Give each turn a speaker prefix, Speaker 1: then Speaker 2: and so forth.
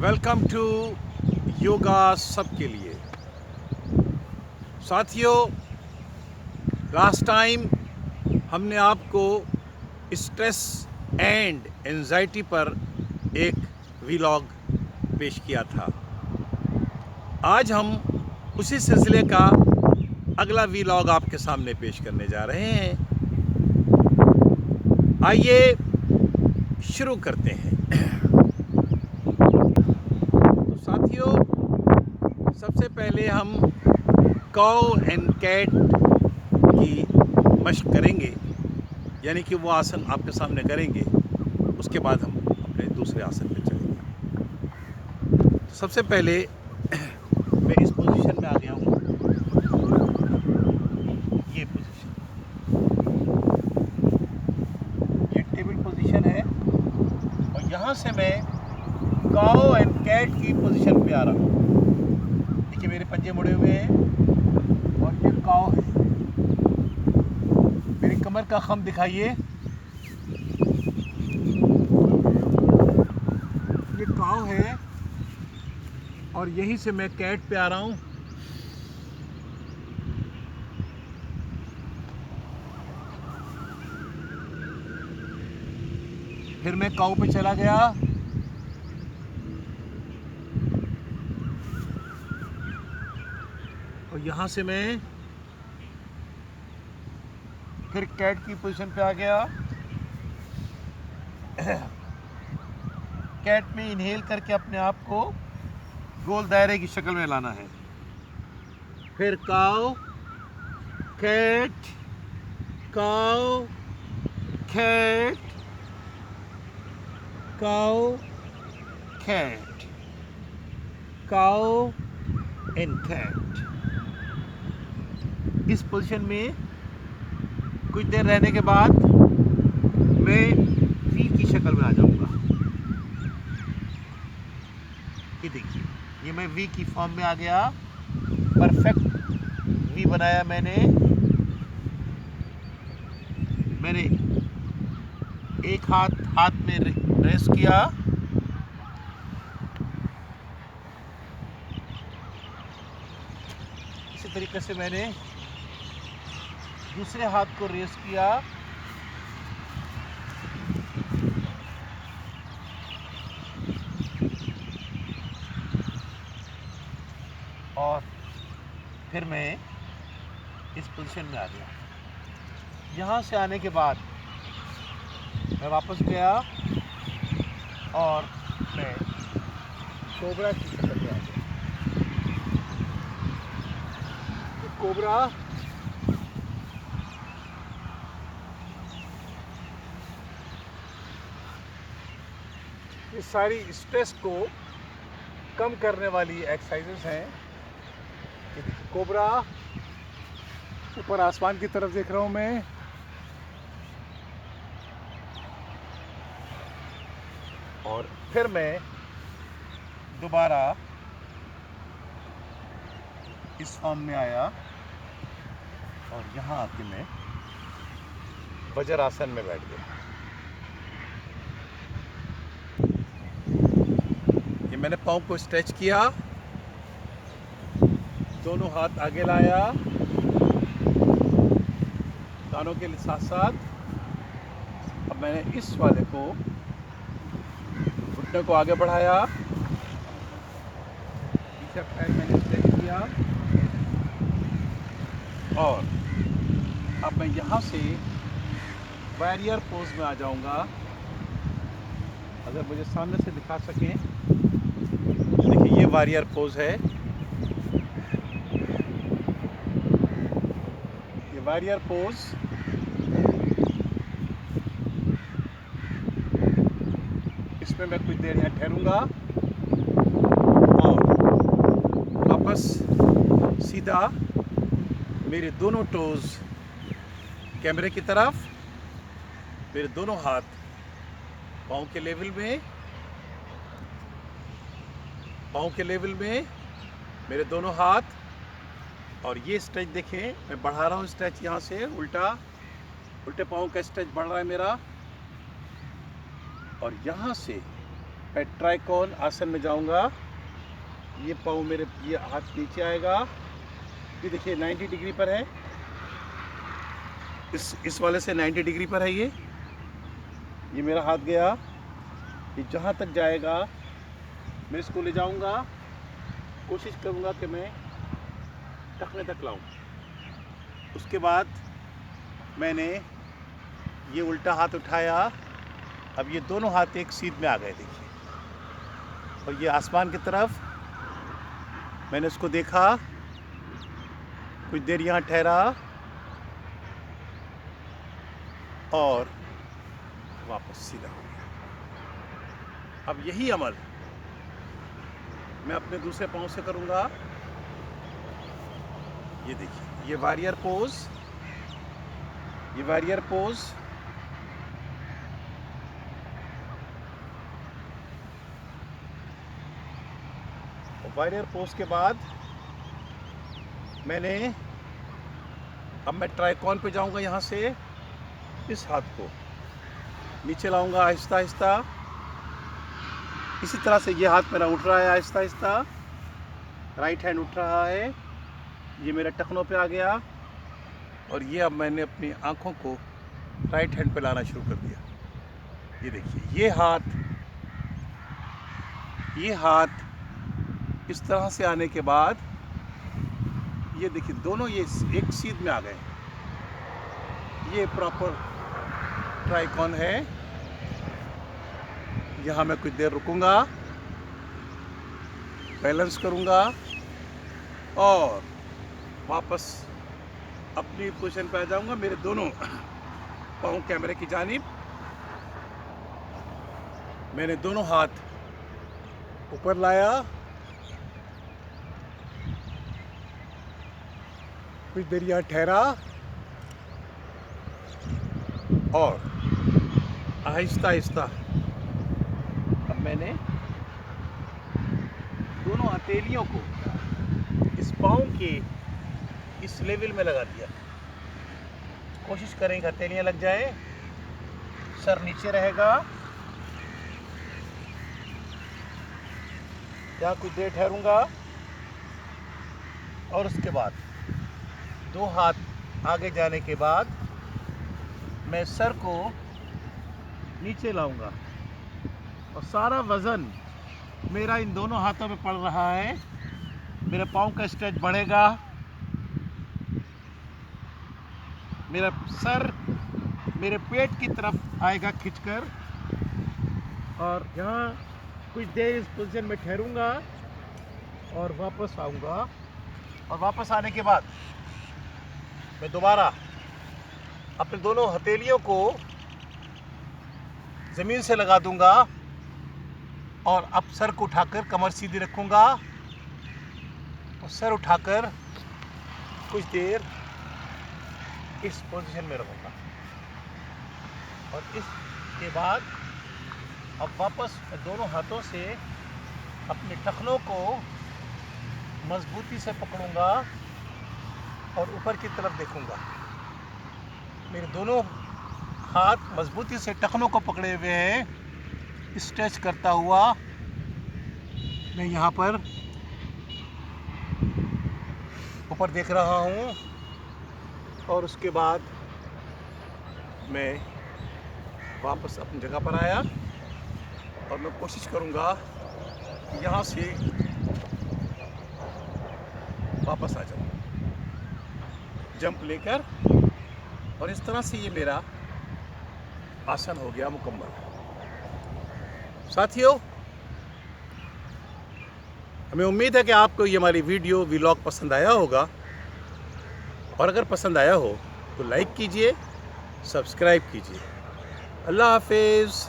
Speaker 1: Welcome to yoga सबके लिए। साथियों, लास्ट टाइम हमने आपको स्ट्रेस एंड एंजाइटी पर एक व्लॉग पेश किया था। आज हम उसी सिलसिले का अगला व्लॉग आपके सामने पेश करने जा रहे हैं। आइए शुरू करते हैं। तो साथियों, सबसे पहले हम काऊ एंड कैट की मशक करेंगे, यानी कि वो आसन आपके सामने करेंगे। उसके बाद हम अपने दूसरे आसन पे चलेंगे। तो सबसे पहले मैं इस पोजीशन में आ गया हूँ। ये पोजीशन, ये टेबल पोजीशन है और यहाँ से मैं काऊ एंड कैट की पोजीशन पे आ रहा हूँ। देखिए, मेरे पंजे मुड़े हुए हैं और ये काऊ है। मेरी कमर का खम दिखाइए, ये काऊ है और यहीं से मैं कैट पे आ रहा हूँ। फिर मैं काऊ पे चला गया और यहाँ से मैं फिर कैट की पोजीशन पे आ गया। कैट में इनहेल करके अपने आप को गोल दायरे की शक्ल में लाना है। फिर cow, cat, cow, cat, cow, cat, cow and cat. इस पोजीशन में कुछ देर रहने के बाद मैं वी की शक्ल में आ जाऊंगा। ये देखिए, ये मैं वी की फॉर्म में आ गया। परफेक्ट वी बनाया मैंने। एक हाथ में रेस्ट किया, इसी तरीके से मैंने दूसरे हाथ को रेस्ट किया और फिर मैं इस पोजीशन में आ गया। यहाँ से आने के बाद मैं वापस गया और मैं कोबरा की शक्ल में आ गया। कोबरा ये सारी स्ट्रेस को कम करने वाली एक्सरसाइजेस हैं। कोबरा, ऊपर आसमान की तरफ देख रहा हूँ मैं। और फिर मैं दोबारा इस फॉर्म में आया और यहाँ आके मैं वज्रासन में बैठ गया। ये मैंने पाँव को स्ट्रेच किया, दोनों हाथ आगे लाया कानों के साथ साथ। अब मैंने इस वाले को, घुटने को आगे बढ़ाया, पीछे पैर मैंने स्ट्रेच किया और अब मैं यहाँ से वॉरियर पोज में आ जाऊंगा। अगर मुझे सामने से दिखा सकें, देखिए ये वॉरियर पोज है। ये वॉरियर पोज, इसमें मैं कुछ देर यहाँ ठहरूंगा और वापस सीधा मेरे दोनों टोज कैमरे की तरफ, मेरे दोनों हाथ पाँव के लेवल में, पाँव के लेवल में मेरे दोनों हाथ। और ये स्ट्रेच देखें, मैं बढ़ा रहा हूँ स्ट्रेच यहाँ से, उल्टे पाँव का स्ट्रेच बढ़ रहा है मेरा। और यहाँ से मैं ट्राइकॉन आसन में जाऊंगा। ये पाँव मेरे, ये हाथ नीचे आएगा, ये देखिए 90 डिग्री पर है, इस वाले से 90 डिग्री पर है। ये मेरा हाथ गया, ये जहाँ तक जाएगा मैं इसको ले जाऊंगा, कोशिश करूंगा कि मैं टखने तक लाऊं। उसके बाद मैंने ये उल्टा हाथ उठाया, अब ये दोनों हाथ एक सीध में आ गए देखिए, और ये आसमान की तरफ मैंने उसको देखा, कुछ देर यहाँ ठहरा और वापस सीधा हो गया। अब यही अमल मैं अपने दूसरे पाँव से करूँगा। ये देखिए, ये वॉरियर पोज, ये वॉरियर पोज, वॉरियर पोज के बाद मैंने, अब मैं ट्राइकॉन पे जाऊंगा। यहाँ से इस हाथ को नीचे लाऊंगा आहिस्ता आहिस्ता, इसी तरह से ये हाथ मेरा उठ रहा है आहिस्ता आहिस्ता, राइट हैंड उठ रहा है, ये मेरे टखनों पे आ गया, और ये अब मैंने अपनी आँखों को राइट हैंड पे लाना शुरू कर दिया। ये देखिए, ये हाथ इस तरह से आने के बाद ये देखिए दोनों ये एक सीध में आ गए। ये प्रॉपर ट्राइकॉन है। यहाँ मैं कुछ देर रुकूंगा, बैलेंस करूंगा और वापस अपनी पोजीशन पे आ जाऊंगा। मेरे दोनों पाँव कैमरे की जानिब, मैंने दोनों हाथ ऊपर लाया, कुछ देर यहाँ ठहरा और आहिस्ता आहिस्ता अब मैंने दोनों हथेलियों को इस पाँव के इस लेवल में लगा दिया। कोशिश करें कि हथेलियाँ लग जाए, सर नीचे रहेगा। यहाँ कुछ देर ठहरूंगा और उसके बाद दो हाथ आगे जाने के बाद मैं सर को नीचे लाऊंगा और सारा वज़न मेरा इन दोनों हाथों में पड़ रहा है। मेरे पाँव का स्ट्रेच बढ़ेगा, मेरा सर मेरे पेट की तरफ आएगा खिंचकर, और यहाँ कुछ देर इस पोजीशन में ठहरूंगा और वापस आऊँगा। और वापस आने के बाद मैं दोबारा अपने दोनों हथेलियों को ज़मीन से लगा दूंगा और अब सर को उठाकर कमर सीधी रखूंगा और सर उठाकर कुछ देर इस पोजीशन में रहूंगा। और इसके बाद अब वापस मैं दोनों हाथों से अपने टखनों को मजबूती से पकड़ूंगा और ऊपर की तरफ देखूंगा। मेरे दोनों हाथ मजबूती से टखनों को पकड़े हुए हैं, स्ट्रेच करता हुआ मैं यहाँ पर ऊपर देख रहा हूँ। और उसके बाद मैं वापस अपनी जगह पर आया और मैं कोशिश करूँगा कि यहाँ से वापस आ जाऊँ जंप लेकर, और इस तरह से ये मेरा आसन हो गया मुकम्मल। साथियों, हमें उम्मीद है कि आपको ये हमारी वीडियो व्लॉग पसंद आया होगा, और अगर पसंद आया हो तो लाइक कीजिए, सब्सक्राइब कीजिए। अल्लाह हाफिज़।